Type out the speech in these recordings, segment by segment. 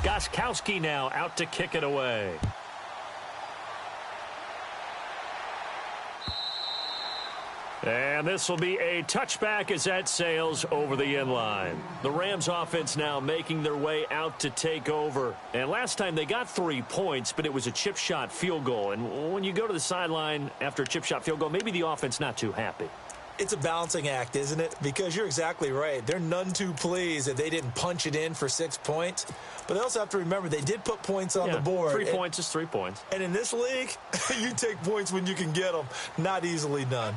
Gostkowski now out to kick it away. And this will be a touchback as that sails over the inline. The Rams offense now making their way out to take over. And last time they got 3 points, but it was a chip shot field goal. And when you go to the sideline after a chip shot field goal, maybe the offense not too happy. It's a balancing act, isn't it? Because you're exactly right. They're none too pleased that they didn't punch it in for 6 points. But they also have to remember they did put points on the board. 3 points is 3 points. And in this league, you take points when you can get them. Not easily done.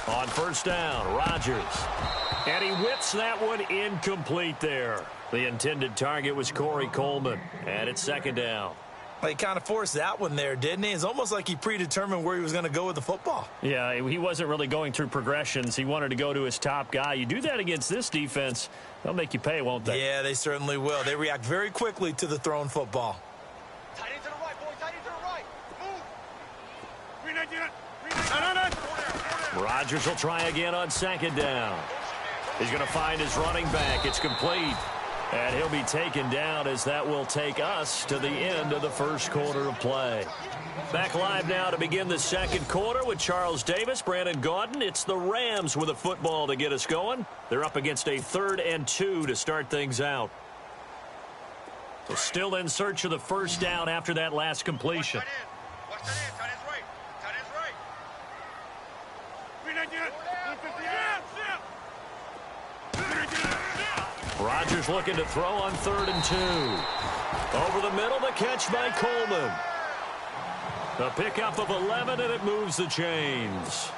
On first down, Rodgers. And he whips that one incomplete there. The intended target was Corey Coleman. And it's second down. He kind of forced that one there, didn't he? It's almost like he predetermined where he was going to go with the football. Yeah, he wasn't really going through progressions. He wanted to go to his top guy. You do that against this defense, they'll make you pay, won't they? Yeah, they certainly will. They react very quickly to the thrown football. Tight end to the right, boy. Tight end to the right. Move. Rodgers will try again on second down. He's going to find his running back. It's complete. And he'll be taken down as that will take us to the end of the first quarter of play. Back live now to begin the second quarter with Charles Davis, Brandon Gaudin. It's the Rams with a football to get us going. They're up against a 3rd and 2 to start things out. So still in search of the first down after that last completion. Watch that in. Tight end's right. Tight end's right. Rodgers looking to throw on 3rd and 2. Over the middle, the catch by Coleman. A pickup of 11, and it moves the chains.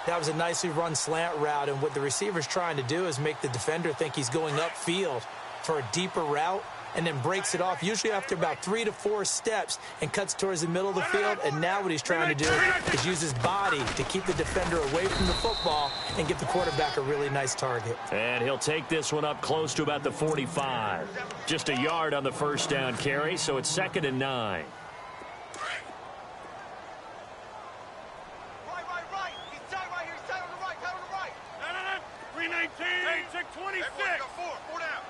That was a nicely run slant route, and what the receiver's trying to do is make the defender think he's going upfield for a deeper route, and then breaks it off, usually after about 3 to 4 steps, and cuts towards the middle of the field. And now what he's trying to do is use his body to keep the defender away from the football and give the quarterback a really nice target. And he'll take this one up close to about the 45. Just a yard on the first down carry, so it's 2nd and 9. Right. He's tight right here. He's tight on the right. Tight on the right. 319. 26. Hey, boy, go 4 down.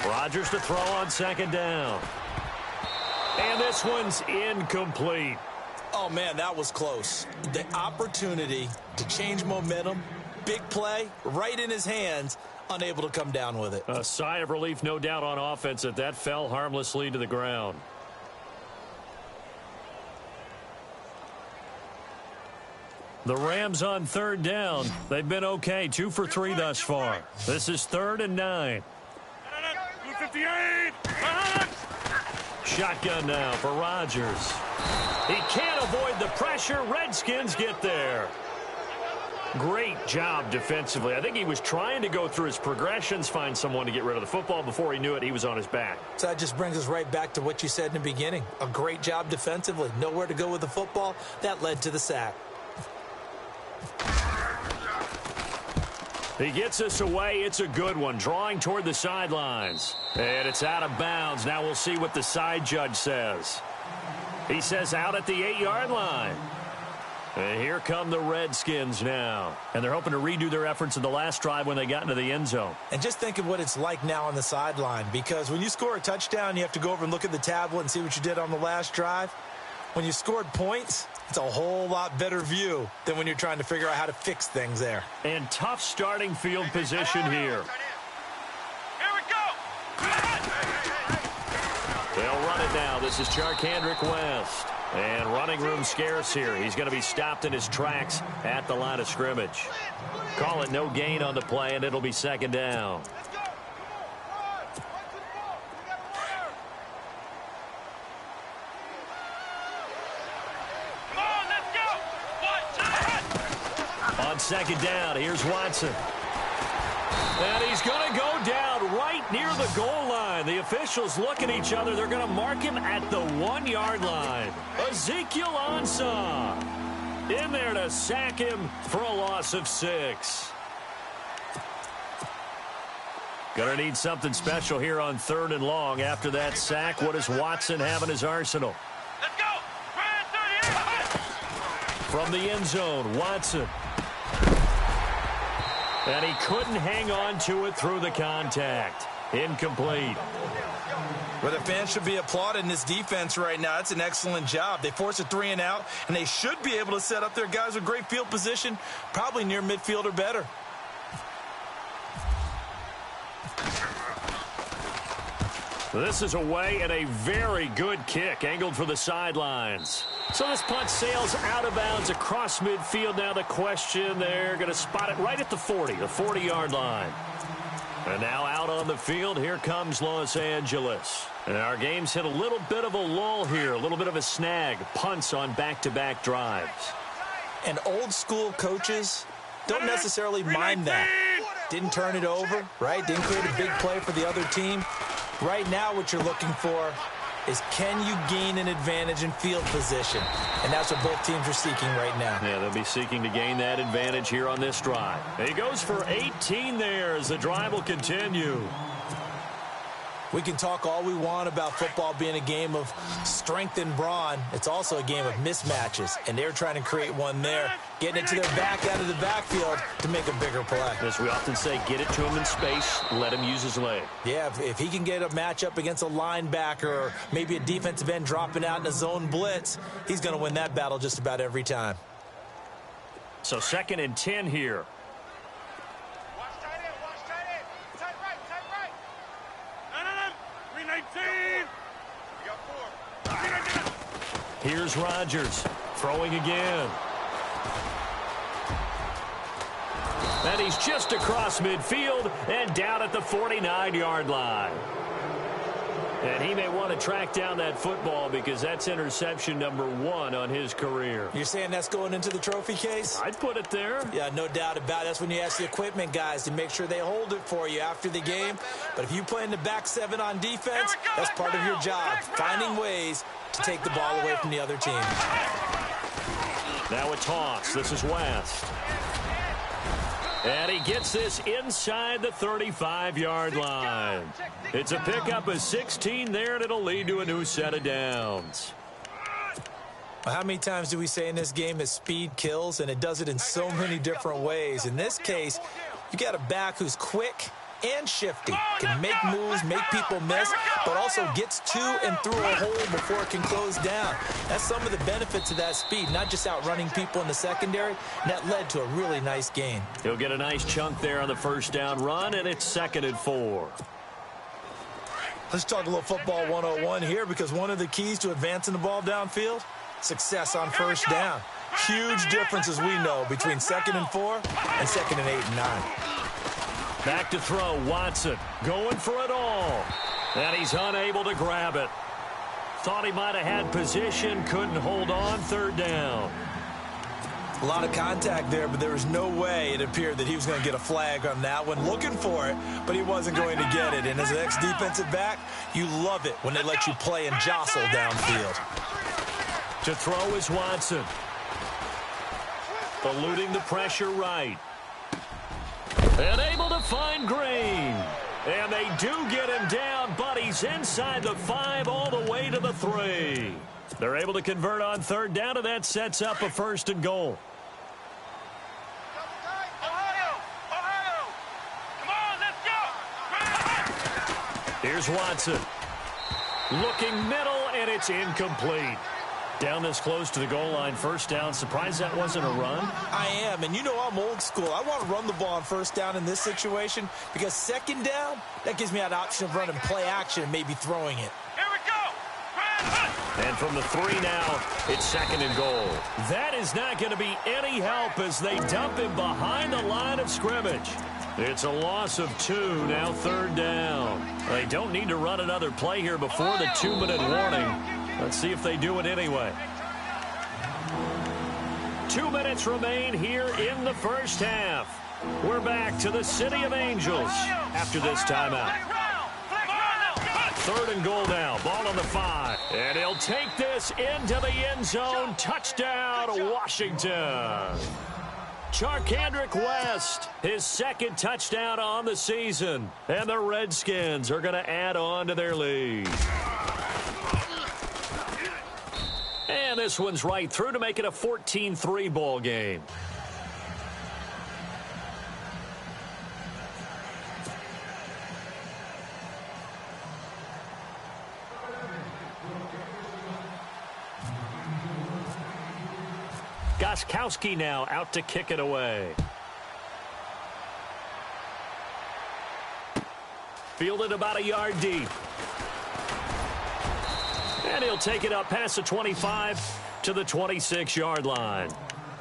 Rodgers to throw on second down. And this one's incomplete. Oh, man, that was close. The opportunity to change momentum, big play, right in his hands, unable to come down with it. A sigh of relief, no doubt, on offense that fell harmlessly to the ground. The Rams on 3rd down. They've been okay, 2 for 3 thus far. This is 3rd and 9. 258. Shotgun now for Rodgers. He can't avoid the pressure. Redskins get there. Great job defensively. I think he was trying to go through his progressions, find someone to get rid of the football. Before he knew it, he was on his back. So that just brings us right back to what you said in the beginning. A great job defensively. Nowhere to go with the football. That led to the sack. He gets us away. It's a good one. Drawing toward the sidelines. And it's out of bounds. Now we'll see what the side judge says. He says out at the 8-yard line. And here come the Redskins now. And they're hoping to redo their efforts in the last drive when they got into the end zone. And just think of what it's like now on the sideline. Because when you score a touchdown, you have to go over and look at the tablet and see what you did on the last drive. When you scored points, it's a whole lot better view than when you're trying to figure out how to fix things there. And tough starting field position here. Here we go. They'll run it now. This is Charkandrick West. And running room scarce here. He's going to be stopped in his tracks at the line of scrimmage. Call it no gain on the play, and it'll be 2nd down. Let's go. Come on. Run to the ball. We got a runner. Come on, let's go. 1, 2. On 2nd down, here's Watson. And he's going to go down right near the goal line. The officials look at each other. They're going to mark him at the 1-yard line. Ezekiel Ansah in there to sack him for a loss of 6. Going to need something special here on 3rd and long. After that sack, what does Watson have in his arsenal? Let's go. From the end zone, Watson. And he couldn't hang on to it through the contact. Incomplete. Well, the fans should be applauding this defense right now. It's an excellent job. They force a 3 and out, and they should be able to set up their guys with great field position, probably near midfield or better. This is away and a very good kick, angled for the sidelines. So this punt sails out of bounds across midfield. Now the question, they're going to spot it right at the 40, the 40-yard line. And now out on the field, here comes Los Angeles. And our game's hit a little bit of a lull here, a little bit of a snag. Punts on back-to-back drives. And old-school coaches don't necessarily mind that. Didn't turn it over, right? Didn't create a big play for the other team. Right now what you're looking for is, can you gain an advantage in field position? And that's what both teams are seeking right now. Yeah, they'll be seeking to gain that advantage here on this drive. He goes for 18 there as the drive will continue. We can talk all we want about football being a game of strength and brawn. It's also a game of mismatches, and they're trying to create one there, getting it to their back out of the backfield to make a bigger play. As we often say, get it to him in space, let him use his leg. Yeah, if he can get a matchup against a linebacker or maybe a defensive end dropping out in a zone blitz, he's going to win that battle just about every time. So 2nd and 10 here. Watch tight end, watch tight end. Tight right, tight right. No. 319. We got 4. Here's Rodgers throwing again. And he's just across midfield and down at the 49-yard line. And he may want to track down that football because that's interception number 1 on his career. You're saying that's going into the trophy case? I'd put it there. Yeah, no doubt about it. That's when you ask the equipment guys to make sure they hold it for you after the game. But if you play in the back 7 on defense, that's part of your job, finding ways to take the ball away from the other team. Now a toss. This is West. And he gets this inside the 35-yard line. It's a pickup of 16 there, and it'll lead to a new set of downs. Well, how many times do we say in this game that speed kills, and it does it in so many different ways? In this case, you got a back who's quick and shifty, can make moves, make people miss, but also gets to and through a hole before it can close down. That's some of the benefits of that speed, not just outrunning people in the secondary, and that led to a really nice gain. He'll get a nice chunk there on the first down run, and it's 2nd and 4. Let's talk a little football 101 here, because one of the keys to advancing the ball downfield, success on first down. Huge difference, as we know, between 2nd and 4 and 2nd and 8 and 9. Back to throw, Watson going for it all. And he's unable to grab it. Thought he might have had position, couldn't hold on, 3rd down. A lot of contact there, but there was no way it appeared that he was going to get a flag on that one. Looking for it, but he wasn't going to get it. And as an ex-defensive back, you love it when they let you play and jostle downfield. To throw is Watson. Eluding the pressure right. And able to find Green. And they do get him down, but he's inside the 5 all the way to the 3. They're able to convert on 3rd down, and that sets up a 1st and goal. Ohio! Come on, let's go! Here's Watson. Looking middle, and it's incomplete. Down this close to the goal line, 1st down. Surprised that wasn't a run? I am, and you know I'm old school. I want to run the ball on 1st down in this situation because 2nd down, that gives me an option of running play action and maybe throwing it. Here we go! And from the 3 now, it's 2nd and goal. That is not going to be any help as they dump him behind the line of scrimmage. It's a loss of 2, now 3rd down. They don't need to run another play here before the 2-minute warning. Let's see if they do it anyway. 2 minutes remain here in the first half. We're back to the City of Angels after this timeout. 3rd and goal now. Ball on the 5. And he'll take this into the end zone. Touchdown, Washington. Charkandrick West, his 2nd touchdown on the season. And the Redskins are going to add on to their lead. And this one's right through to make it a 14-3 ball game. Gostkowski now out to kick it away. Fielded about a yard deep. And he'll take it up past the 25 to the 26-yard line.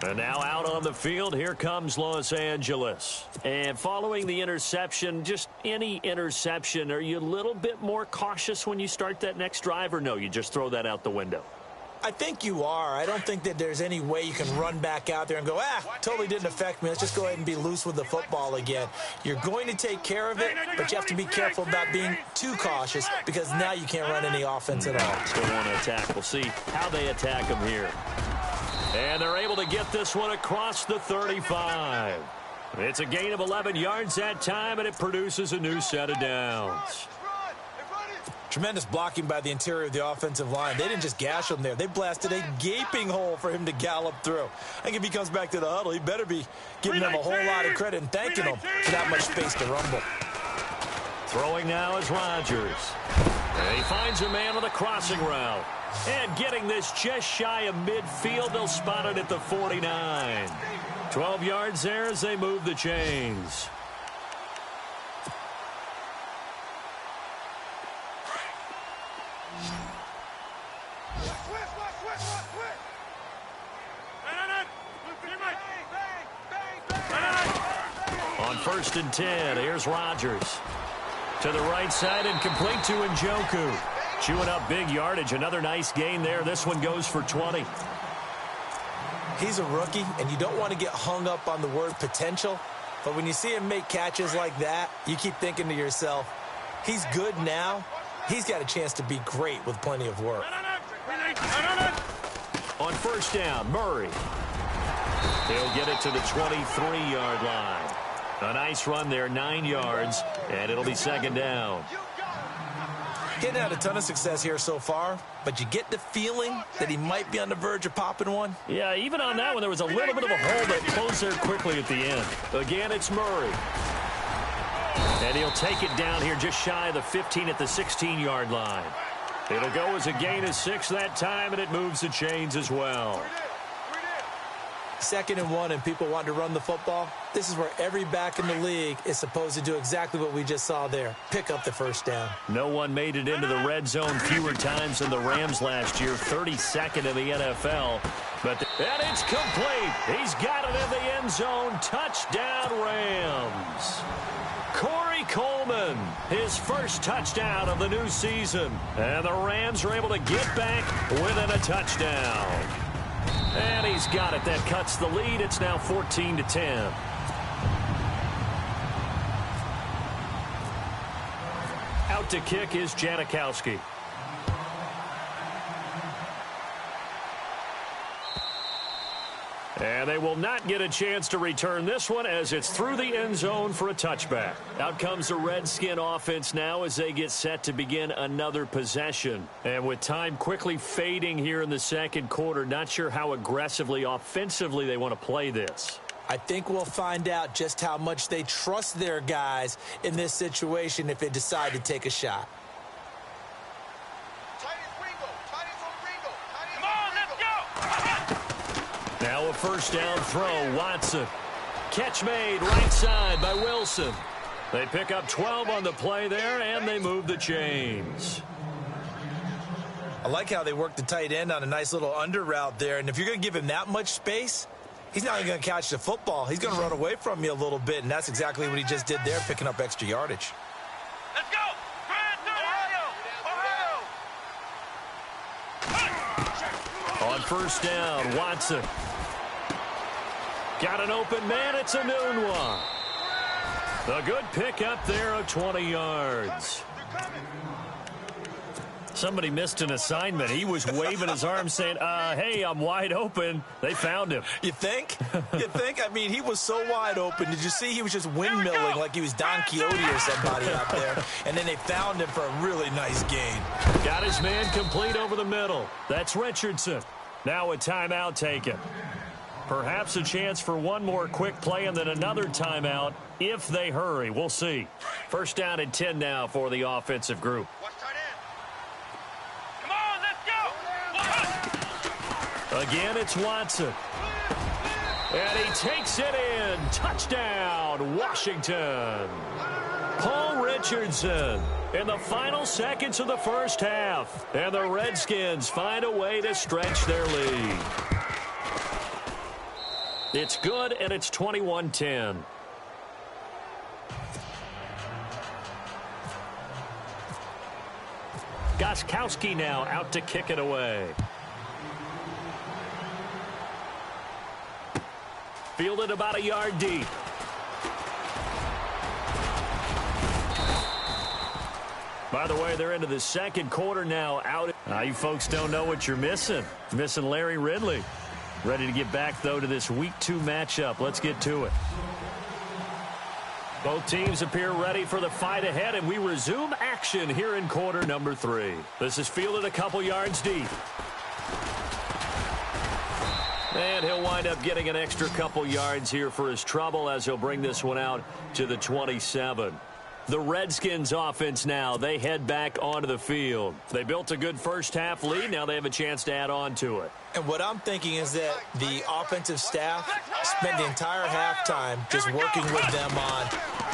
And now out on the field, here comes Los Angeles. And following the interception, just any interception, are you a little bit more cautious when you start that next drive, or no, you just throw that out the window? I think you are. I don't think that there's any way you can run back out there and go, totally didn't affect me. Let's just go ahead and be loose with the football again. You're going to take care of it, but you have to be careful about being too cautious because now you can't run any offense at all. Still want to attack. We'll see how they attack him here. And they're able to get this one across the 35. It's a gain of 11 yards that time, and it produces a new set of downs. Tremendous blocking by the interior of the offensive line. They didn't just gash him there. They blasted a gaping hole for him to gallop through. I think if he comes back to the huddle, he better be giving them a whole lot of credit and thanking them for that much space to rumble. Throwing now is Rodgers. And he finds a man on the crossing route. And getting this just shy of midfield, they'll spot it at the 49. 12 yards there as they move the chains. On 1st and 10, here's Rodgers. To the right side and complete to Njoku. Chewing up big yardage. Another nice gain there. This one goes for 20. He's a rookie, and you don't want to get hung up on the word potential. But when you see him make catches like that, you keep thinking to yourself, he's good now. He's got a chance to be great with plenty of work. On 1st down, Murray. He'll get it to the 23-yard line. A nice run there, 9 yards, and it'll be 2nd down. Getting had a ton of success here so far, but you get the feeling that he might be on the verge of popping one. Yeah, even on that one, there was a little bit of a hole that closed there quickly at the end. Again, it's Murray. And he'll take it down here just shy of the 15 at the 16-yard line. It'll go as a gain of 6 that time, and it moves the chains as well. 2nd and 1, and people want to run the football. This is where every back in the league is supposed to do exactly what we just saw there. Pick up the 1st down. No one made it into the red zone fewer times than the Rams last year, 32nd in the NFL. And it's complete. He's got it in the end zone. Touchdown, Rams. Corey Coleman, his first touchdown of the new season. And the Rams are able to get back within a touchdown. And he's got it. That cuts the lead. It's now 14-10. Out to kick is Janikowski. And they will not get a chance to return this one as it's through the end zone for a touchback. Out comes the Redskin offense now as they get set to begin another possession. And with time quickly fading here in the 2nd quarter, not sure how aggressively, offensively they want to play this. I think we'll find out just how much they trust their guys in this situation if they decide to take a shot. Now a 1st down throw, Watson. Catch made right side by Wilson. They pick up 12 on the play there, and they move the chains. I like how they work the tight end on a nice little under route there, and if you're going to give him that much space, he's not even going to catch the football. He's going to run away from you a little bit, and that's exactly what he just did there, picking up extra yardage. Let's go! Ohio! On 1st down, Watson. Got an open man. It's a noon one. A good pick up there of 20 yards. somebody missed an assignment. He was waving his arm saying, hey, I'm wide open. They found him. You think? You think? I mean, he was so wide open. Did you see he was just windmilling like he was Don Quixote or somebody out there? And then they found him for a really nice gain. Got his man complete over the middle. That's Richardson. Now a timeout taken. Perhaps a chance for one more quick play and then another timeout if they hurry. We'll see. First down and 10 now for the offensive group. Watch tight end. Come on, let's go. Again, it's Watson. And he takes it in. Touchdown, Washington. Paul Richardson in the final seconds of the first half. And the Redskins find a way to stretch their lead. It's good, and it's 21-10. Gostkowski now out to kick it away. Fielded about a yard deep. By the way, they're into the second quarter now. You folks don't know what you're missing. Missing Larry Ridley. Ready to get back, though, to this Week 2 matchup. Let's get to it. Both teams appear ready for the fight ahead, and we resume action here in quarter number 3. This is fielded a couple yards deep. And he'll wind up getting an extra couple yards here for his trouble as he'll bring this one out to the 27. The Redskins offense now, they head back onto the field. They built a good first half lead. Now they have a chance to add on to it. And what I'm thinking is that the offensive staff spent the entire halftime just working with them on,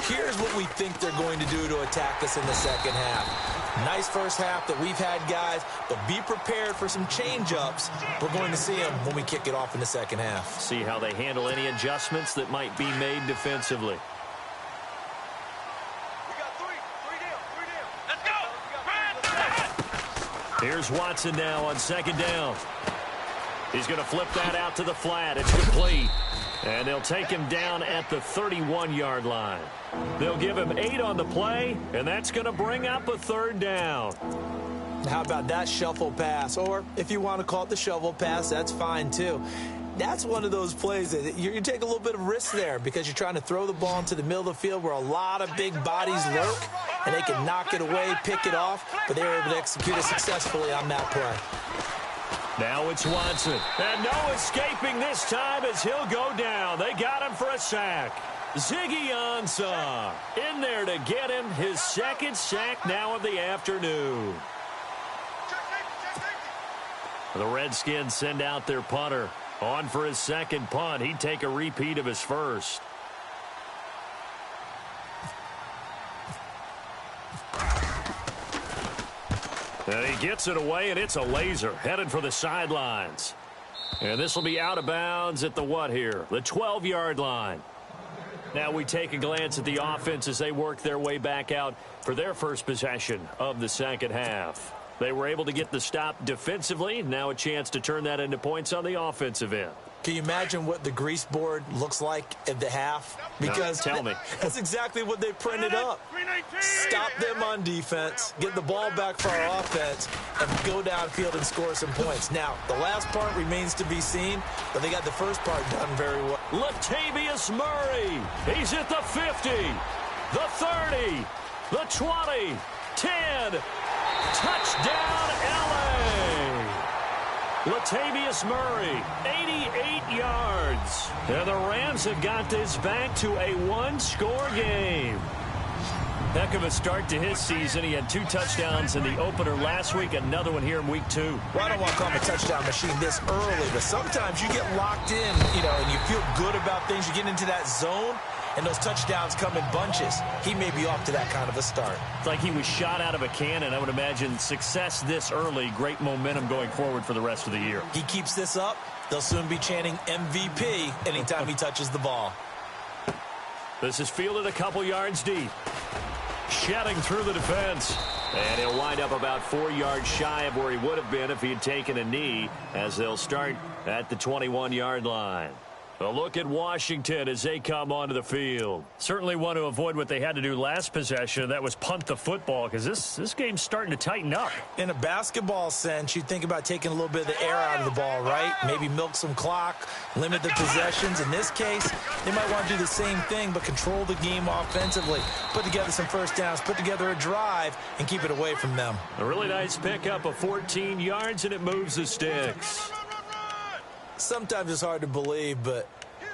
here's what we think they're going to do to attack us in the second half. Nice first half that we've had, guys, but be prepared for some change-ups. We're going to see them when we kick it off in the second half. See how they handle any adjustments that might be made defensively. Here's Watson now on second down. He's going to flip that out to the flat. It's complete. And they'll take him down at the 31-yard line. They'll give him 8 on the play, and that's going to bring up a third down. How about that shuffle pass? Or if you want to call it the shovel pass, that's fine too. That's one of those plays that you take a little bit of risk there because you're trying to throw the ball into the middle of the field where a lot of big bodies lurk, and they can knock it away, pick it off, but they were able to execute it successfully on that play. Now it's Watson. And no escaping this time as he'll go down. They got him for a sack. Ziggy Ansah in there to get him his second sack now of the afternoon. The Redskins send out their punter. On for his second punt. He'd take a repeat of his first. And he gets it away, and it's a laser. Headed for the sidelines. And this will be out of bounds at the what here? The 12-yard line. Now we take a glance at the offense as they work their way back out for their first possession of the second half. They were able to get the stop defensively. Now a chance to turn that into points on the offensive end. Can you imagine what the grease board looks like at the half? Because no, tell me. That's exactly what they printed up. Stop them on defense, get the ball back for our offense, and go downfield and score some points. Now, the last part remains to be seen, but they got the first part done very well. Latavius Murray. He's at the 50, the 30, the 20, 10. Touchdown, L.A. Latavius Murray, 88 yards. And the Rams have got this back to a one-score game. Heck of a start to his season. He had 2 touchdowns in the opener last week, another one here in week 2. Well, I don't want to call him a touchdown machine this early, but sometimes you get locked in, and you feel good about things. You get into that zone, and those touchdowns come in bunches. He may be off to that kind of a start. It's like he was shot out of a cannon. I would imagine success this early, great momentum going forward for the rest of the year. He keeps this up, they'll soon be chanting MVP anytime he touches the ball. This is fielded a couple yards deep. Shedding through the defense. And he'll wind up about 4 yards shy of where he would have been if he had taken a knee, as they'll start at the 21-yard line. A look at Washington as they come onto the field. Certainly want to avoid what they had to do last possession. That was punt the football, because this game's starting to tighten up. In a basketball sense, you think about taking a little bit of the air out of the ball, right? Maybe milk some clock, limit the possessions. In this case, they might want to do the same thing, but control the game offensively. Put together some first downs, put together a drive, and keep it away from them. A really nice pickup of 14 yards, and it moves the sticks. Sometimes it's hard to believe, but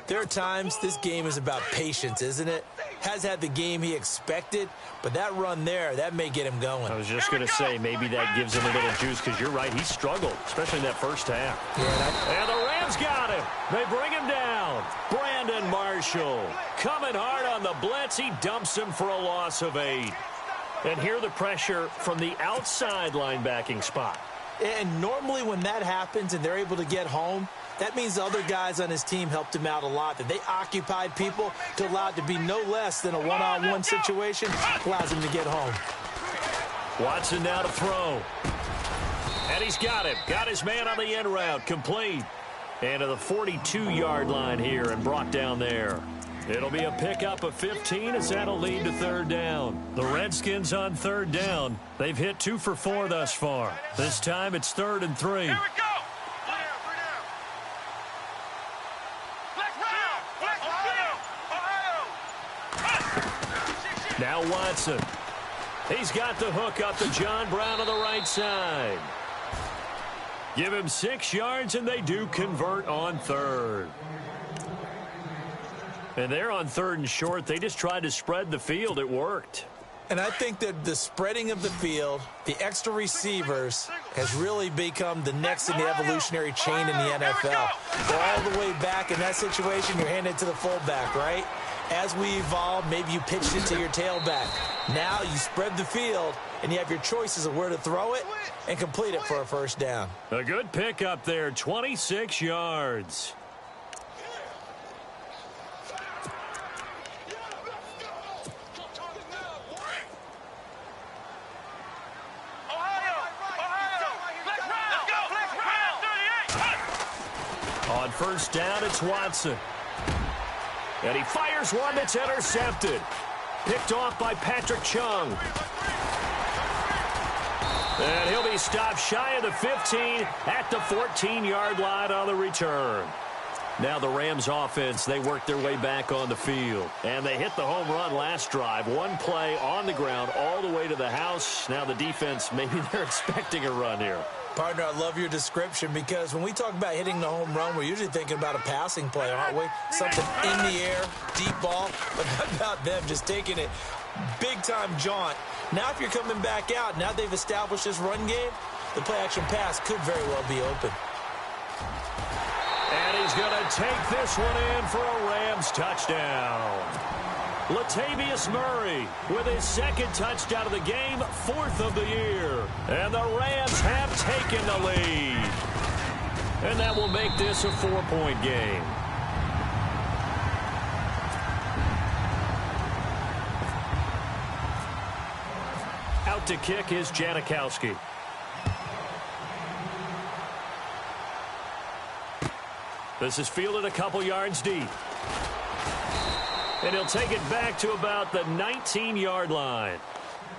there are times this game is about patience, isn't it? Has had the game he expected, but that run there, that may get him going. I was just going to say, maybe that gives him a little juice, because you're right, he struggled, especially in that first half. Yeah, and the Rams got him. They bring him down. Brandon Marshall coming hard on the blitz. He dumps him for a loss of 8. And here the pressure from the outside linebacking spot. And normally when that happens and they're able to get home, that means the other guys on his team helped him out a lot, that they occupied people to allow it to be no less than a one-on-one situation, allows him to get home. Watson now to throw. And he's got him. Got his man on the end route. Complete. And to the 42-yard line here and brought down there. It'll be a pickup of 15 as that'll lead to third down. The Redskins on third down. They've hit 2 for 4 thus far. This time it's 3rd and 3. Here we go. Now Watson. He's got the hook up to John Brown on the right side. Give him 6 yards, and they do convert on third. And they're on 3rd and short. They just tried to spread the field. It worked. And I think that the spreading of the field, the extra receivers, has really become the next in the evolutionary chain in the NFL. Go all the way back in that situation, you're handed to the fullback, right? As we evolve, maybe you pitched it to your tailback. Now you spread the field, and you have your choices of where to throw it and complete it for a first down. A good pickup there, 26 yards. On first down, it's Watson. And he fires one that's intercepted. Picked off by Patrick Chung. And he'll be stopped shy of the 15 at the 14-yard line on the return. Now the Rams offense, they work their way back on the field. And they hit the home run last drive. One play on the ground all the way to the house. Now the defense, maybe they're expecting a run here. Partner, I love your description, because when we talk about hitting the home run, we're usually thinking about a passing play, aren't we? Something in the air, deep ball. But how about them just taking it big-time jaunt? Now if you're coming back out, now they've established this run game, the play-action pass could very well be open. And he's going to take this one in for a Rams touchdown. Latavius Murray with his 2nd touchdown of the game, 4th of the year. And the Rams have taken the lead. And that will make this a 4-point game. Out to kick is Janikowski. This is fielded a couple yards deep. And he'll take it back to about the 19-yard line.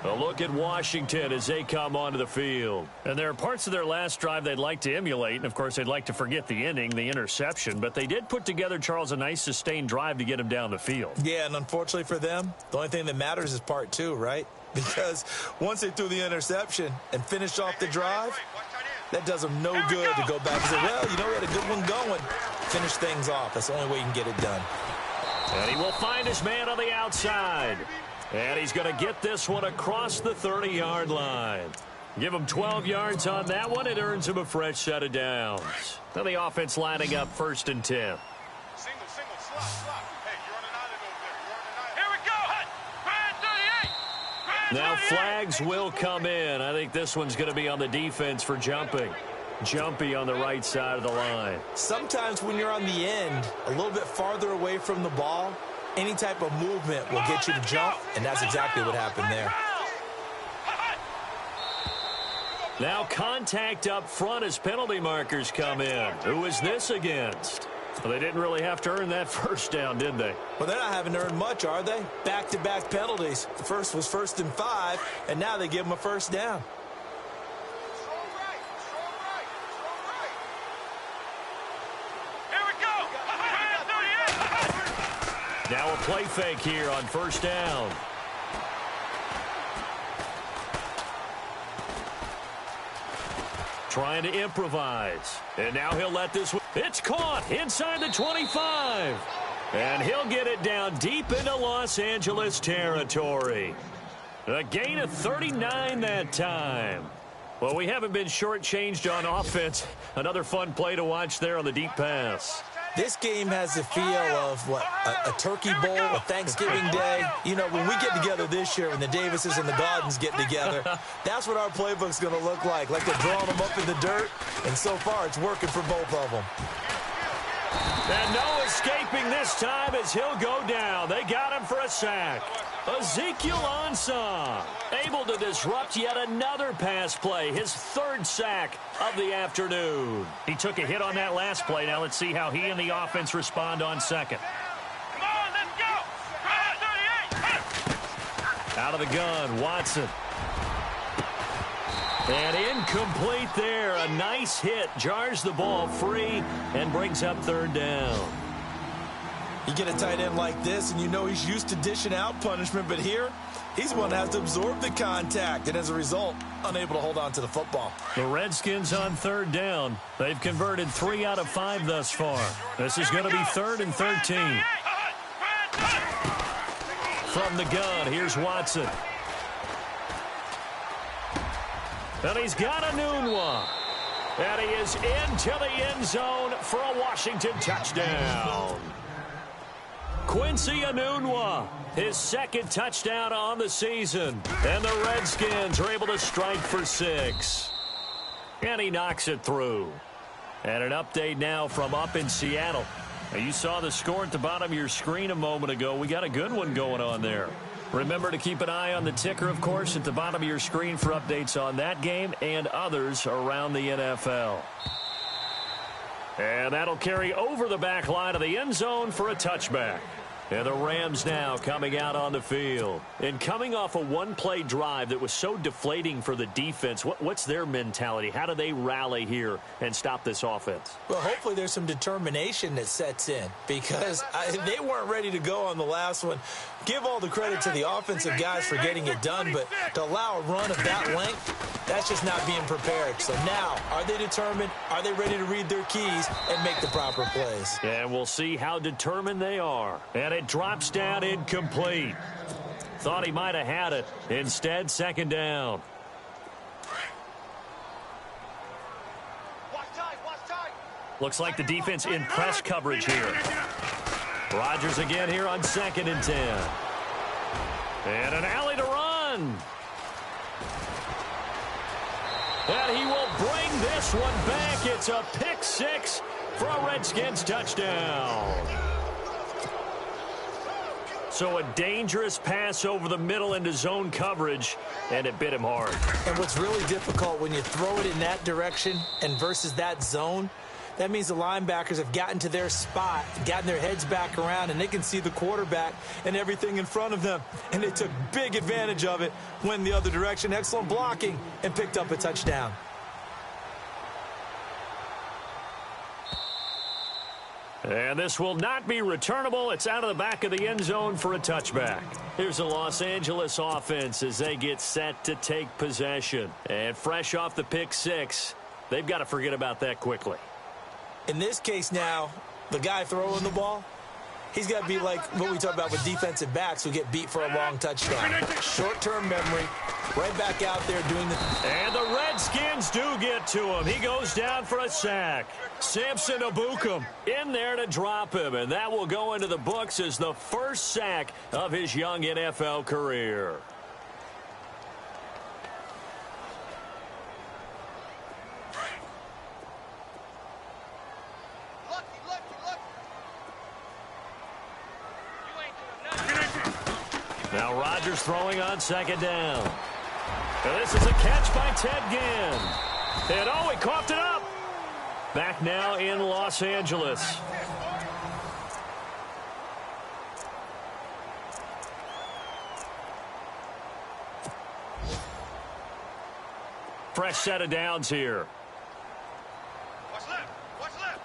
A look at Washington as they come onto the field. And there are parts of their last drive they'd like to emulate. And, of course, they'd like to forget the inning, the interception. But they did put together, Charles, a nice sustained drive to get him down the field. Yeah, and unfortunately for them, the only thing that matters is part 2, right? Because once they threw the interception and finished off the drive, that does them no good to go back and say, well, you know, we had a good one going. Finish things off. That's the only way you can get it done. And he will find his man on the outside. And he's going to get this one across the 30-yard line. Give him 12 yards on that one. It earns him a fresh set of downs. Now the offense lining up 1st and 10. Single, slot. Hey, you're on an island over there. Here we go. Brand 38. Now flags will come in. I think this one's going to be on the defense for jumping. Jumpy on the right side of the line. Sometimes when you're on the end, a little bit farther away from the ball, any type of movement will get you to jump, and that's exactly what happened there. Now contact up front as penalty markers come in. Who is this against? Well, they didn't really have to earn that first down, did they? Well, they're not having to earn much, are they? Back-to-back penalties. The first was 1st and 5, and now they give them a first down. Strong right. Strong right. Strong right. Here we go. Man 38. Now a play fake here on first down. Trying to improvise. And now he'll let this one. It's caught inside the 25. And he'll get it down deep into Los Angeles territory. A gain of 39 that time. Well, we haven't been shortchanged on offense. Another fun play to watch there on the deep pass. This game has the feel of, what, a turkey bowl, a Thanksgiving day. You know, when we get together this year, when the Davises and the Gaudens get together, that's what our playbook's going to look like they're drawing them up in the dirt, and so far it's working for both of them. And no escaping this time as he'll go down. They got him for a sack. Ezekiel Ansah able to disrupt yet another pass play, his 3rd sack of the afternoon. He took a hit on that last play. Now let's see how he and the offense respond on second. Come on, let's go. Man 38. Out of the gun, Watson. And incomplete there. A nice hit. Jars the ball free and brings up 3rd down. You get a tight end like this, and you know he's used to dishing out punishment, but here, he's the one that has to absorb the contact, and as a result, unable to hold on to the football. The Redskins on 3rd down. They've converted 3 out of 5 thus far. This is going to be 3rd and 13. From the gun, here's Watson. And he's got a Nunwa. And he is into the end zone for a Washington touchdown. Quincy Enunwa, his 2nd touchdown on the season. And the Redskins are able to strike for 6. And he knocks it through. And an update now from up in Seattle. Now, you saw the score at the bottom of your screen a moment ago. We got a good one going on there. Remember to keep an eye on the ticker, of course, at the bottom of your screen for updates on that game and others around the NFL. And that'll carry over the back line of the end zone for a touchback. And the Rams now coming out on the field. And coming off a one-play drive that was so deflating for the defense, what's their mentality? How do they rally here and stop this offense? Well, hopefully there's some determination that sets in because they weren't ready to go on the last one. Give all the credit to the offensive guys for getting it done, but to allow a run of that length, that's just not being prepared. So now, are they determined? Are they ready to read their keys and make the proper plays? And we'll see how determined they are. And it drops down incomplete. Thought he might have had it. Instead, 2nd down. Looks like the defense in press coverage here. Rodgers again here on 2nd and 10. And an alley to run. And he will bring this one back. It's a pick 6 for a Redskins touchdown. So a dangerous pass over the middle into zone coverage, and it bit him hard. And what's really difficult when you throw it in that direction and versus that zone, that means the linebackers have gotten to their spot, gotten their heads back around, and they can see the quarterback and everything in front of them. And they took big advantage of it, went the other direction, excellent blocking, and picked up a touchdown. And this will not be returnable. It's out of the back of the end zone for a touchback. Here's the Los Angeles offense as they get set to take possession. And fresh off the pick 6, they've got to forget about that quickly. In this case now, the guy throwing the ball, he's got to be like what we talk about with defensive backs who get beat for a long touchdown. Short-term memory, right back out there doing the... And the Redskins do get to him. He goes down for a sack. Samson Abukum in there to drop him, and that will go into the books as the first sack of his young NFL career. Now Rodgers throwing on 2nd down. And this is a catch by Ted Ginn. And oh, he coughed it up. back now in Los Angeles. Fresh set of downs here. What's left? What's left?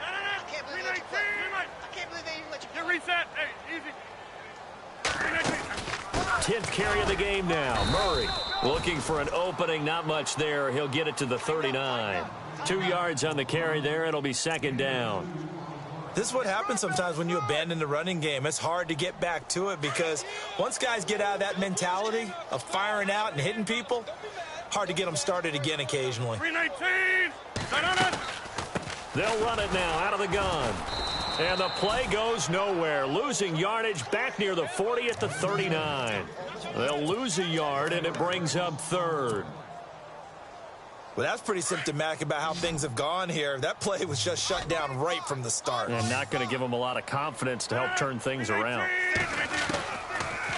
No. I can't believe they let you play. I can't believe they even let you play. Get reset. Hey, easy. 10th carry of the game now. Murray looking for an opening. Not much there. He'll get it to the 39. 2 yards on the carry there. It'll be second down. This is what happens sometimes when you abandon the running game. It's hard to get back to it because once guys get out of that mentality of firing out and hitting people, hard to get them started again occasionally. 319. They'll run it now out of the gun. And the play goes nowhere. Losing yardage back near the 40 at the 39. They'll lose a yard, and it brings up third. Well, that's pretty symptomatic about how things have gone here. That play was just shut down right from the start. And not going to give them a lot of confidence to help turn things around.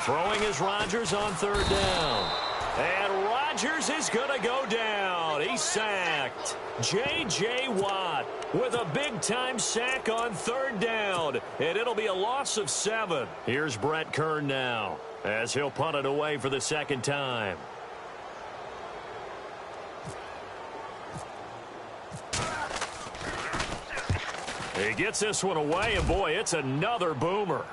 Throwing is Rodgers on third down. And Rodgers is going to go down. He's sacked. J.J. Watt with a big-time sack on third down. And it'll be a loss of 7. Here's Brett Kern now as he'll punt it away for the second time. He gets this one away, and boy, it's another boomer.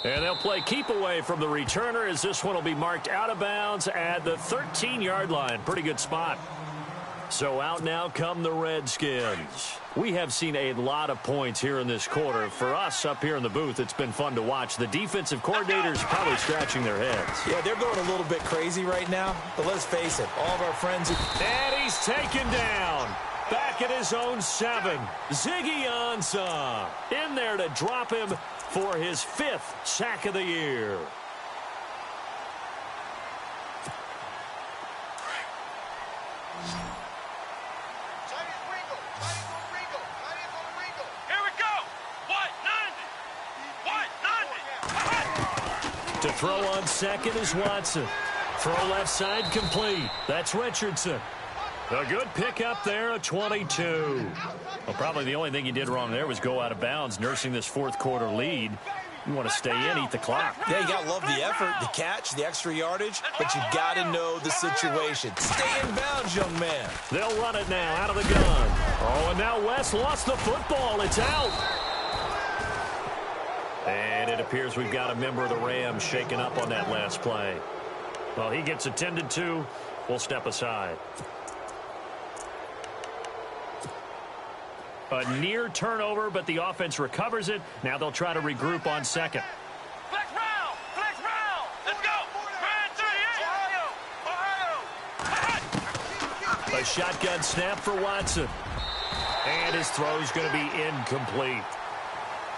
And they'll play keep away from the returner as this one will be marked out of bounds at the 13-yard line. Pretty good spot. So out now come the Redskins. We have seen a lot of points here in this quarter. For us up here in the booth, it's been fun to watch. The defensive coordinators probably scratching their heads. Yeah, they're going a little bit crazy right now. But let's face it, all of our friends And he's taken down. Back at his own 7. Ziggy Ansah in there to drop him for his 5th sack of the year. Here we go. White 90. To throw on second is Watson. Throw left side complete. That's Richardson. A good pickup there, a 22. Well, probably the only thing he did wrong there was go out of bounds, nursing this fourth quarter lead. You want to stay in, eat the clock. Yeah, you got to love the effort, the catch, the extra yardage, but you got to know the situation. Stay in bounds, young man. They'll run it now out of the gun. Oh, and now West lost the football. It's out. And it appears we've got a member of the Rams shaken up on that last play. Well, he gets attended to. We'll step aside. A near turnover, but the offense recovers it. Now they'll try to regroup on second. Flex round. Flex round. Let's go. A shotgun snap for Watson. And his throw is going to be incomplete.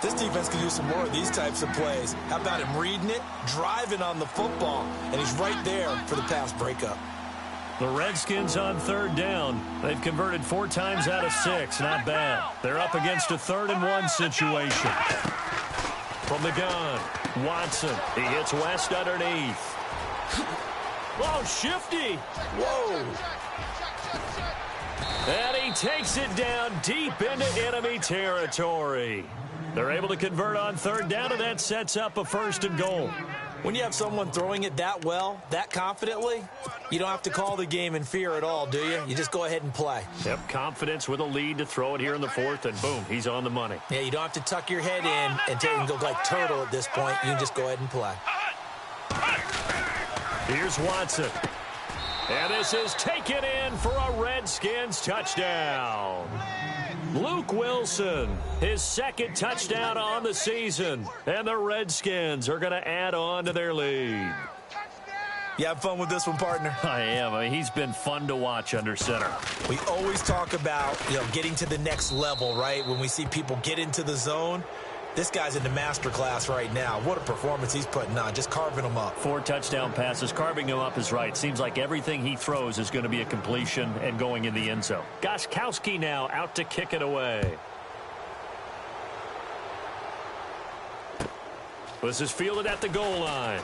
This defense can use some more of these types of plays. How about him reading it, driving on the football, and he's right there for the pass breakup. The Redskins on third down. They've converted 4 times out of 6. Not bad. They're up against a 3rd and 1 situation. From the gun, Watson. He hits West underneath. Oh, shifty. Whoa. And he takes it down deep into enemy territory. They're able to convert on third down, and that sets up a 1st and goal. When you have someone throwing it that well, that confidently, you don't have to call the game in fear at all, do you? You just go ahead and play. Yep, confidence with a lead to throw it here in the 4th, and boom, he's on the money. Yeah, you don't have to tuck your head in and take and go like turtle at this point. You can just go ahead and play. Here's Watson. And this is taken in for a Redskins touchdown. Luke Wilson, his 2nd touchdown on the season. And the Redskins are going to add on to their lead. You have fun with this one, partner? I am. I mean, he's been fun to watch under center. We always talk about, getting to the next level, right? When we see people get into the zone. This guy's in the master class right now. What a performance he's putting on, just carving them up. 4 touchdown passes. Carving them up is right. Seems like everything he throws is going to be a completion and going in the end zone. Gostkowski now out to kick it away. This is fielded at the goal line.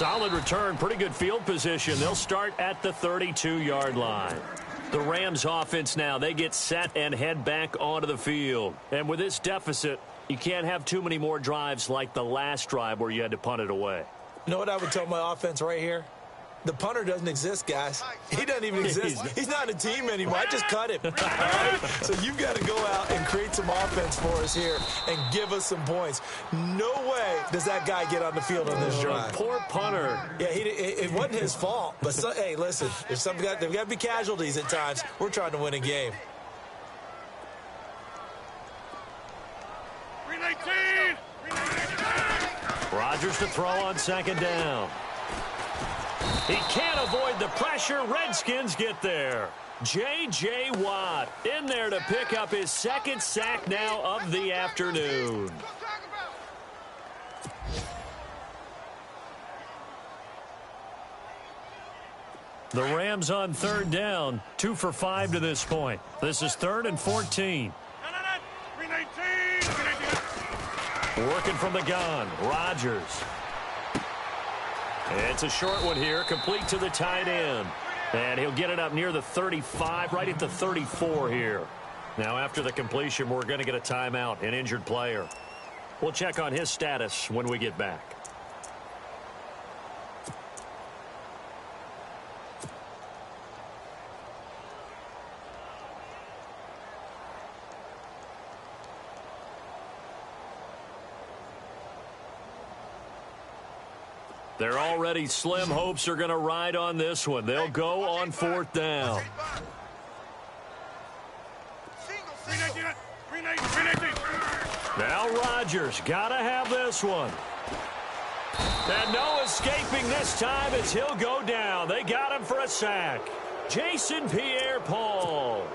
Solid return, pretty good field position. They'll start at the 32-yard line. The Rams offense now, they get set and head back onto the field. And with this deficit, you can't have too many more drives like the last drive where you had to punt it away. You know what I would tell my offense right here? The punter doesn't exist, guys. He doesn't even exist. He's not a team anymore. I just cut him. All right? So you've got to go out and create some offense for us here and give us some points. No way does that guy get on the field on this drive. Poor punter. Yeah, it wasn't his fault. But, hey, listen, there's got to be casualties at times. We're trying to win a game. 319! Rodgers to throw on second down. He can't avoid the pressure. Redskins get there. J.J. Watt in there to pick up his second sack now of the afternoon. The Rams on third down, 2 for 5 to this point. This is 3rd and 14. 319! Working from the gun, Rodgers. It's a short one here, complete to the tight end. And he'll get it up near the 35, right at the 34 here. Now, after the completion, we're going to get a timeout, an injured player. We'll check on his status when we get back. They're already slim hopes are going to ride on this one. They'll go on 4th down. Now Rodgers got to have this one. And no escaping this time as he'll go down. They got him for a sack. Jason Pierre-Paul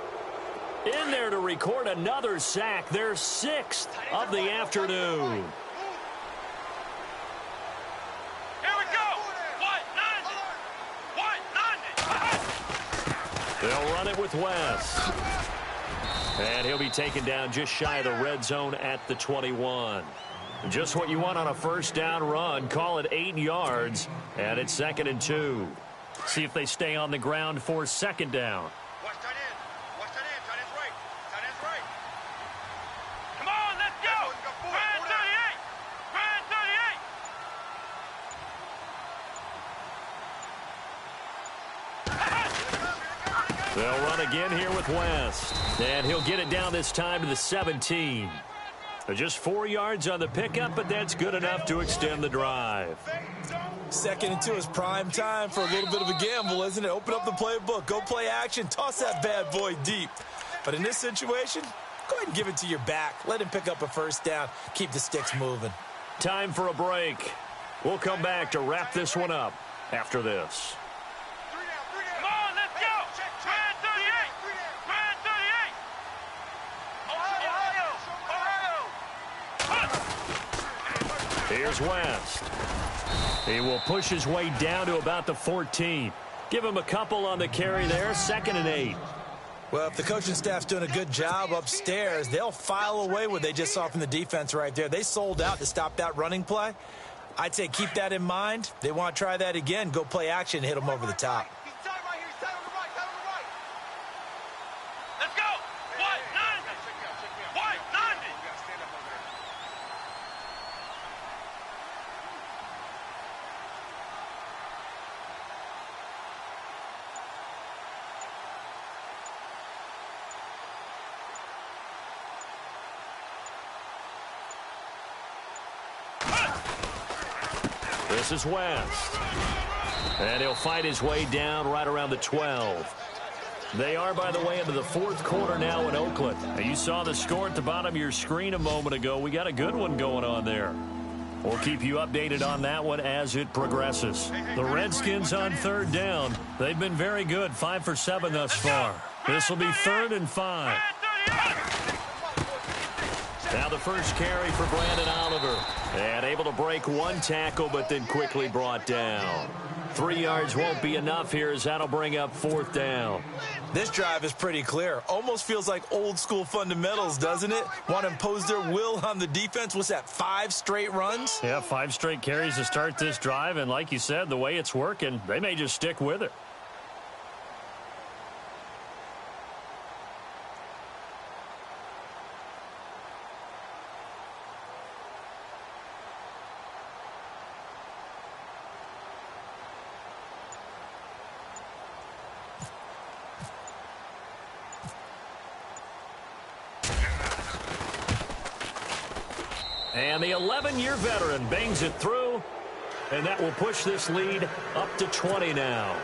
in there to record another sack, their 6th of the afternoon. They'll run it with West. And he'll be taken down just shy of the red zone at the 21. Just what you want on a first down run. Call it 8 yards. And it's 2nd and 2. See if they stay on the ground for second down. Watch tight end. Watch tight end. Tight end's right. Tight end's right. Come on, let's go! Grand 38! Grand 38! They'll run again here with West. And he'll get it down this time to the 17. Just 4 yards on the pickup, but that's good enough to extend the drive. 2nd and 2 is prime time for a little bit of a gamble, isn't it? Open up the playbook. Go play action. Toss that bad boy deep. But in this situation, go ahead and give it to your back. Let him pick up a first down. Keep the sticks moving. Time for a break. We'll come back to wrap this one up after this. Come on, let's go! Grand 38! Grand 38! Ohio! Here's West. He will push his way down to about the 14. Give him a couple on the carry there. 2nd and 8. Well, if the coaching staff's doing a good job upstairs, they'll file away what they just saw from the defense right there. They sold out to stop that running play. I'd say keep that in mind. They want to try that again. Go play action, hit them over the top. He's tight right here. He's tight on the right. Tight on the right. Let's go! White 90! White 90! You gotta stand up over there. This is West. And he'll fight his way down right around the 12. They are, by the way, into the 4th quarter now in Oakland. Now, you saw the score at the bottom of your screen a moment ago. We got a good one going on there. We'll keep you updated on that one as it progresses. The Redskins on 3rd down. They've been very good, 5 for 7 thus far. This will be 3rd and 5. Grand 38! Now the first carry for Brandon Oliver. And able to break one tackle, but then quickly brought down. 3 yards won't be enough here as that'll bring up 4th down. This drive is pretty clear. Almost feels like old school fundamentals, doesn't it? Want to impose their will on the defense. What's that, 5 straight runs? Yeah, 5 straight carries to start this drive. And like you said, the way it's working, they may just stick with it. And the 11-year veteran bangs it through, and that will push this lead up to 20 now.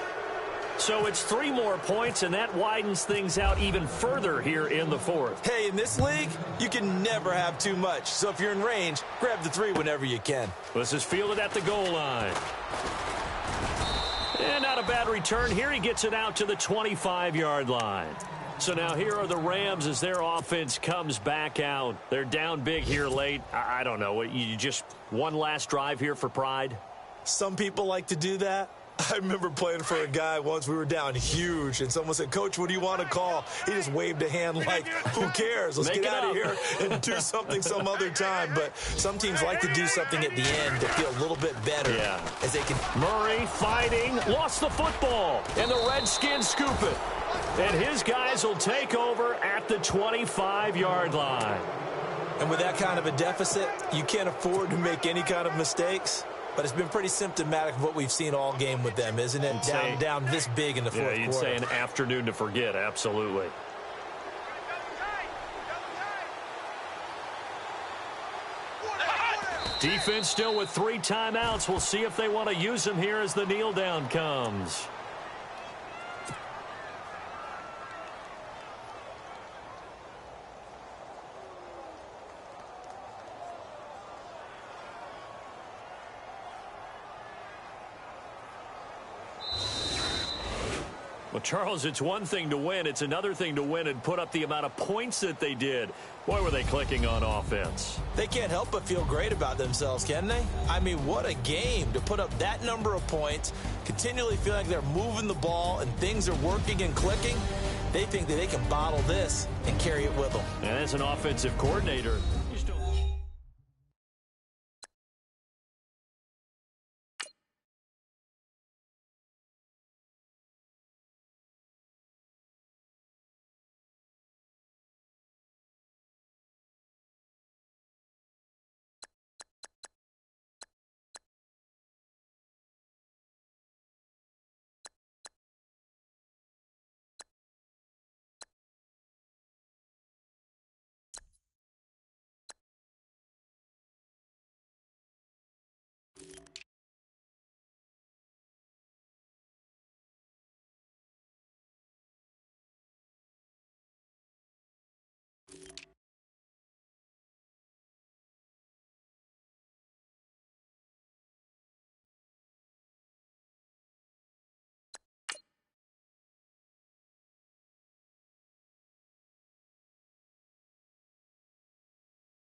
So it's 3 more points, and that widens things out even further here in the 4th. Hey, in this league, you can never have too much. So if you're in range, grab the 3 whenever you can. This is fielded at the goal line. And not a bad return here. He gets it out to the 25-yard line. So now here are the Rams as their offense comes back out. They're down big here late. I don't know. You just one last drive here for pride? Some people like to do that. I remember playing for a guy once. We were down huge, and someone said, "Coach, what do you want to call?" He just waved a hand like, who cares? Let's get out of here and do something some other time. But some teams like to do something at the end to feel a little bit better. Yeah. As they can. Murray fighting, lost the football, and the Redskins scoop it. And his guys will take over at the 25-yard line. And with that kind of a deficit, you can't afford to make any kind of mistakes. But it's been pretty symptomatic of what we've seen all game with them, isn't it? Down this big in the fourth quarter. Yeah, you'd say an afternoon to forget, absolutely. Defense still with 3 timeouts. We'll see if they want to use them here as the kneel down comes. Well, Charles, it's one thing to win. It's another thing to win and put up the amount of points that they did. Boy, were they clicking on offense. They can't help but feel great about themselves, can they? I mean, what a game to put up that number of points, continually feel like they're moving the ball and things are working and clicking. They think that they can bottle this and carry it with them. And as an offensive coordinator,